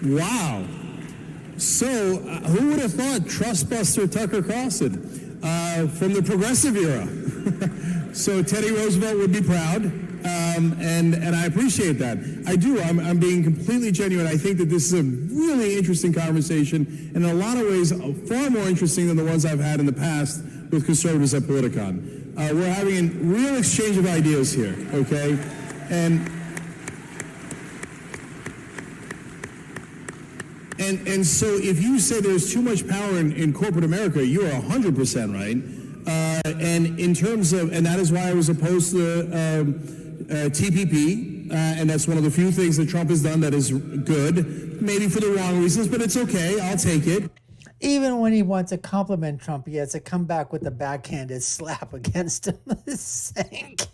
Wow. So, who would have thought trustbuster Tucker Carlson from the progressive era? So Teddy Roosevelt would be proud, and I appreciate that. I do. I'm being completely genuine. I think that this is a really interesting conversation, and in a lot of ways, far more interesting than the ones I've had in the past with conservatives at Politicon. We're having a real exchange of ideas here, okay? And so if you say there's too much power in corporate America, you are 100% right. And in terms of, and that is why I was opposed to TPP, and that's one of the few things that Trump has done that is good, maybe for the wrong reasons, but it's okay, I'll take it. Even when he wants to compliment Trump, he has to come back with a backhanded slap against him. Cenk.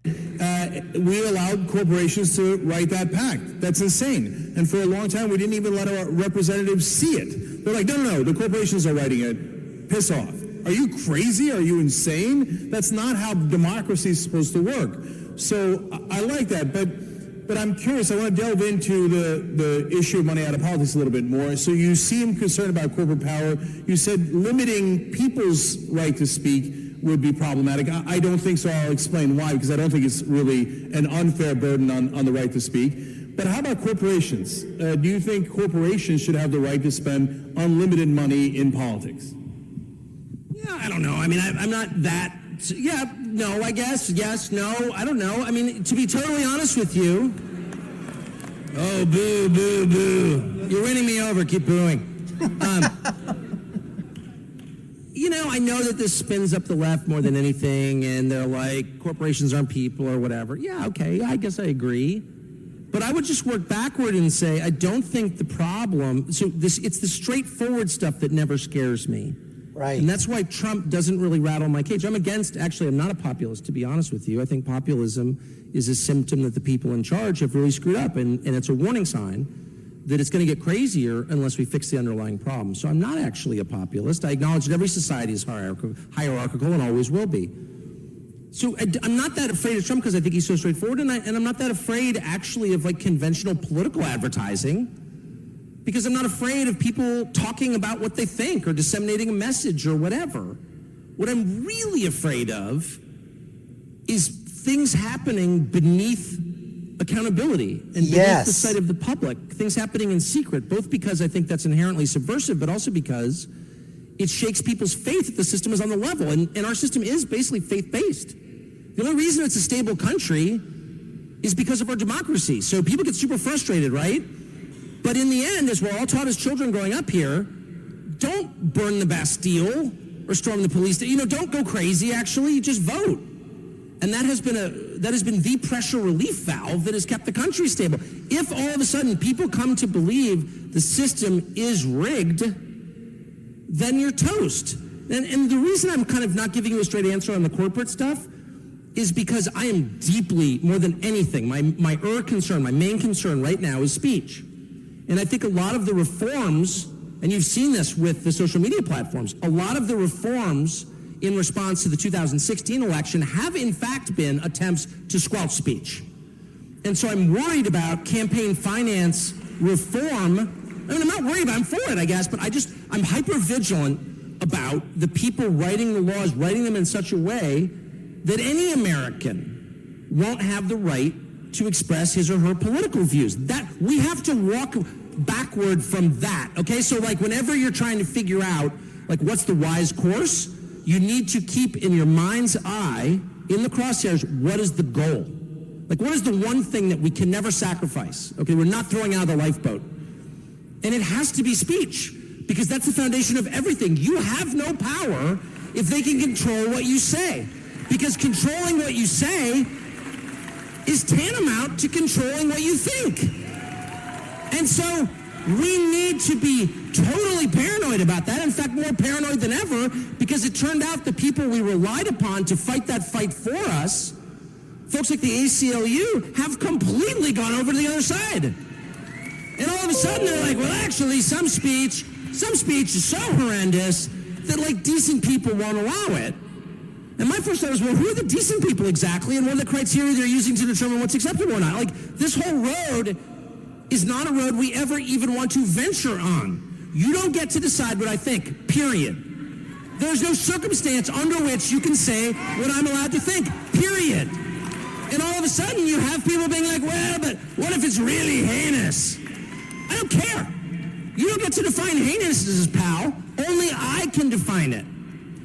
We allowed corporations to write that pact. That's insane. And for a long time, we didn't even let our representatives see it. They're like, no, the corporations are writing it. Piss off. Are you crazy? Are you insane? That's not how democracy is supposed to work. So I like that, but I'm curious. I want to delve into the issue of money out of politics a little bit more. So you seem concerned about corporate power. You said limiting people's right to speak would be problematic. I don't think so. I'll explain why, because I don't think it's really an unfair burden on the right to speak. But how about corporations? Do you think corporations should have the right to spend unlimited money in politics? Yeah, I don't know. I mean, I'm not that. Yeah, no, I guess. Yes, no, I don't know. I mean, to be totally honest with you. Oh, boo, boo, boo. You're winning me over. Keep booing. You know, I know that this spins up the left more than anything, and they're like, corporations aren't people or whatever. Yeah, okay, I guess I agree. But I would just work backward and say, I don't think the problem, so it's the straightforward stuff that never scares me. Right. And that's why Trump doesn't really rattle my cage. I'm not a populist, to be honest with you. I think populism is a symptom that the people in charge have really screwed up, and it's a warning sign that it's going to get crazier unless we fix the underlying problem. So I'm not actually a populist. I acknowledge that every society is hierarchical and always will be. So I'm not that afraid of Trump because I think he's so straightforward, and I'm not that afraid actually of like conventional political advertising because I'm not afraid of people talking about what they think or disseminating a message or whatever. What I'm really afraid of is things happening beneath accountability and beneath the sight of the public, things happening in secret, both because I think that's inherently subversive, but also because it shakes people's faith that the system is on the level, and our system is basically faith-based. The only reason it's a stable country is because of our democracy. So people get super frustrated, right? But in the end, as we're all taught as children growing up here, don't burn the Bastille or storm the police. Don't go crazy, actually, just vote. And that has been the pressure relief valve that has kept the country stable. If all of a sudden people come to believe the system is rigged, then you're toast. And the reason I'm kind of not giving you a straight answer on the corporate stuff is because I am deeply, more than anything, my main concern right now is speech. And I think a lot of the reforms, and you've seen this with the social media platforms, a lot of the reforms in response to the 2016 election have in fact been attempts to squelch speech. And so I'm worried about campaign finance reform. I mean, I'm not worried about it, I'm for it, I guess, but I'm hyper vigilant about the people writing the laws, writing them in such a way that any American won't have the right to express his or her political views. That we have to walk backward from that, okay? So like whenever you're trying to figure out like what's the wise course, you need to keep in your mind's eye, in the crosshairs, what is the goal? Like, what is the one thing that we can never sacrifice? Okay, we're not throwing out of the lifeboat. And it has to be speech, because that's the foundation of everything. You have no power if they can control what you say. Because controlling what you say is tantamount to controlling what you think. And so we need to be totally paranoid about that. In fact, more paranoid than ever, because it turned out the people we relied upon to fight that fight for us, folks like the ACLU, have completely gone over to the other side. And all of a sudden they're like, well, actually, some speech is so horrendous that like decent people won't allow it. And my first thought was, well, who are the decent people exactly, and what are the criteria they're using to determine what's acceptable or not? Like, this whole road is not a road we ever even want to venture on. You don't get to decide what I think, period. There's no circumstance under which you can say what I'm allowed to think, period. And all of a sudden you have people being like, well, but what if it's really heinous? I don't care. You don't get to define heinousness, pal. Only I can define it.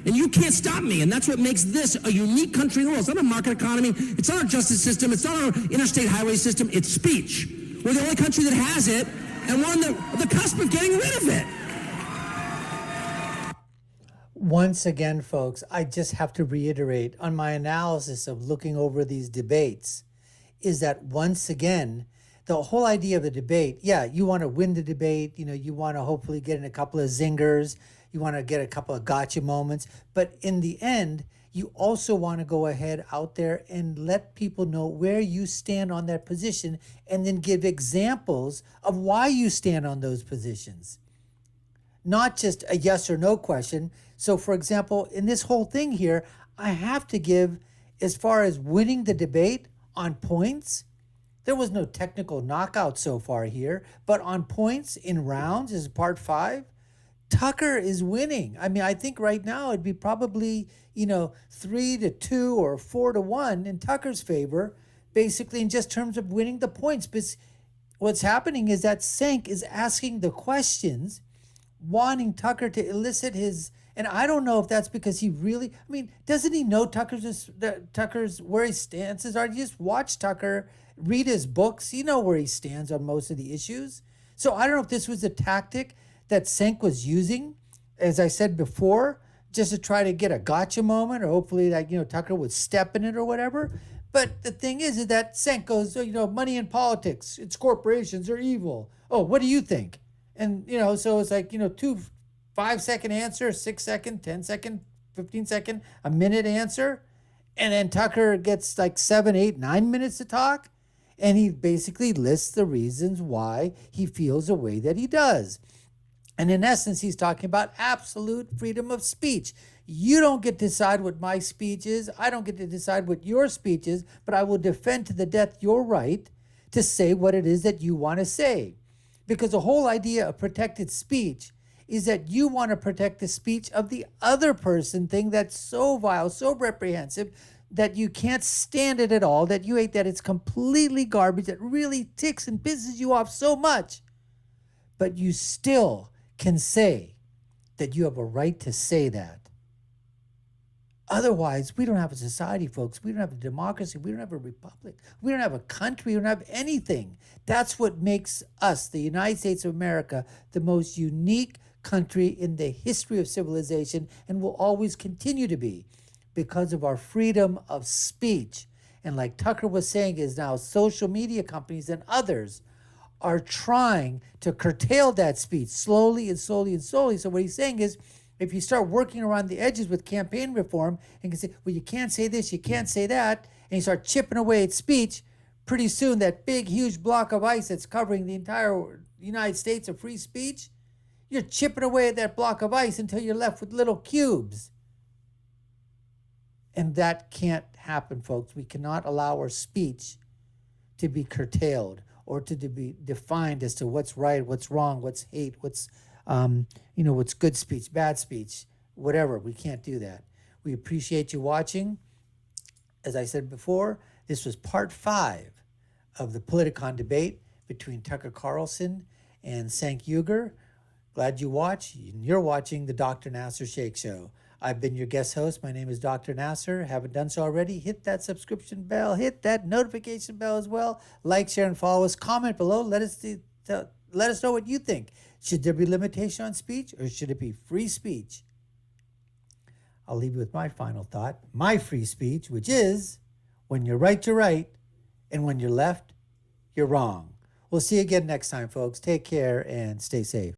And you can't stop me. And that's what makes this a unique country in the world. It's not a market economy. It's not our justice system. It's not our interstate highway system. It's speech. We're the only country that has it, and we're on the cusp of getting rid of it. Once again, folks, I just have to reiterate on my analysis of looking over these debates is that once again, the whole idea of the debate, yeah, you want to win the debate, you want to hopefully get in a couple of zingers, you want to get a couple of gotcha moments, but in the end, you also want to go ahead out there and let people know where you stand on that position and then give examples of why you stand on those positions. Not just a yes or no question. So, for example, in this whole thing here, I have to give, as far as winning the debate on points, there was no technical knockout so far here, but on points in rounds, this is part 5, Tucker is winning. I mean, I think right now it'd be probably, 3-2 or 4-1 in Tucker's favor, basically in just terms of winning the points. But what's happening is that Cenk is asking the questions, wanting Tucker to elicit his, and I don't know if that's because he really, doesn't he know Tucker's where his stances are? You just watch Tucker, read his books, you know where he stands on most of the issues. So I don't know if this was a tactic that Cenk was using, as I said before, just to try to get a gotcha moment, or hopefully that, Tucker would step in it or whatever. But the thing is that Cenk goes, money in politics, it's corporations are evil. Oh, what do you think? And, so it's like, 2 5-second answer, 6-second, 10-second, 15-second, a minute answer. And then Tucker gets like 7, 8, 9 minutes to talk. And he basically lists the reasons why he feels the way that he does. And in essence, he's talking about absolute freedom of speech. You don't get to decide what my speech is. I don't get to decide what your speech is, but I will defend to the death your right to say what it is that you want to say. Because the whole idea of protected speech is that you want to protect the speech of the other person, thing that's so vile, so reprehensive, that you can't stand it at all, that you hate, that it's completely garbage, that really ticks and pisses you off so much. But you still can say that you have a right to say that. Otherwise, we don't have a society, folks. We don't have a democracy. We don't have a republic. We don't have a country. We don't have anything. That's what makes us, the United States of America, the most unique country in the history of civilization, and will always continue to be, because of our freedom of speech. And like Tucker was saying, is now social media companies and others are trying to curtail that speech slowly and slowly and slowly. So what he's saying is, if you start working around the edges with campaign reform and can say, well, you can't say this, you can't say that, and you start chipping away at speech, pretty soon that big, huge block of ice that's covering the entire United States of free speech, you're chipping away at that block of ice until you're left with little cubes. And that can't happen, folks. We cannot allow our speech to be curtailed or to be defined as to what's right, what's wrong, what's hate, what's what's good speech, bad speech, whatever. We can't do that. We appreciate you watching. As I said before, this was part 5 of the politicon debate between Tucker Carlson and Cenk Uygur. Glad you watch. You're watching the Dr. Nasir Shaikh Show. I've been your guest host. My name is Dr. Nasir. Haven't done so already? Hit that subscription bell. Hit that notification bell as well. Like, share, and follow us. Comment below. Let us know what you think. Should there be limitation on speech, or should it be free speech? I'll leave you with my final thought. My free speech, which is, when you're right, you're right. And when you're left, you're wrong. We'll see you again next time, folks. Take care and stay safe.